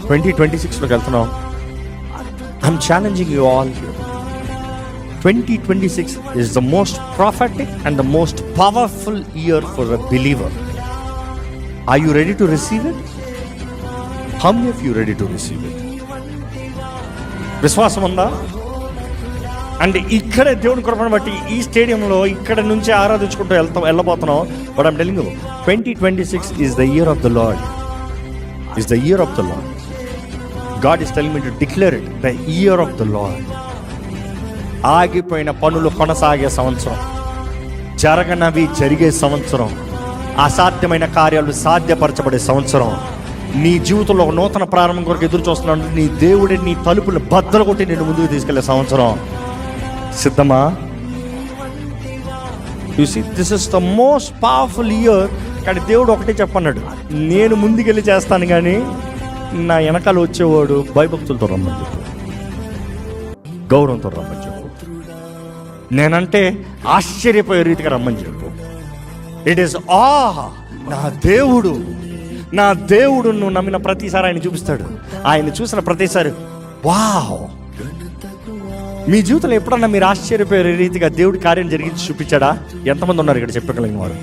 2026లోకి వెళ్తున్నాం. I'm challenging you all here. 2026 is the most prophetic and the most powerful year for a believer. Are you ready to receive it? How many of you ready to receive it? విశ్వాసం ఉందా? And ఇక్కడే దేవుని కృపను బట్టి ఈ స్టేడియంలో ఇక్కడ నుంచి ఆరాధించుకుంటూ వెళ్ళబోతున్నాం. But I'm telling you, 2026 is the year of the Lord. Is the year of the Lord. God is telling me to declare it, the year of the Lord. ఆగిపోయిన పనులు కొనసాగే సంవత్సరం, జరగనవి జరిగే సంవత్సరం, అసాధ్యమైన కార్యాలు సాధ్యపరచబడే సంవత్సరం. నీ జీవితంలో ఒక నూతన ప్రారంభం కొరకు ఎదురు చూస్తున్నాడు. నీ దేవుడి నీ తలుపులు బద్దలు కొట్టి నేను ముందుకు తీసుకెళ్లే సంవత్సరం. సిద్ధమా? You see, this is the most powerful year. కానీ దేవుడు ఒకటే చెప్పన్నాడు, నేను ముందుకెళ్ళి చేస్తాను, కానీ నా వెనకాల వచ్చేవాడు భయభక్తులతో రమ్మని చెప్పు, గౌరవంతో రమ్మని చెప్పు, నేనంటే ఆశ్చర్యపోయే రీతిగా రమ్మని చెప్పు. ఇట్ ఈస్ నా దేవుడు నువ్వు నమ్మిన ప్రతిసారి ఆయన చూపిస్తాడు. ఆయన చూసిన ప్రతిసారి వావ్. మీ జీవితంలో ఎప్పుడన్నా మీరు ఆశ్చర్యపోయే రీతిగా దేవుడి కార్యం జరిగించి చూపించాడా? ఎంతమంది ఉన్నారు ఇక్కడ చెప్పగలిగిన వారు?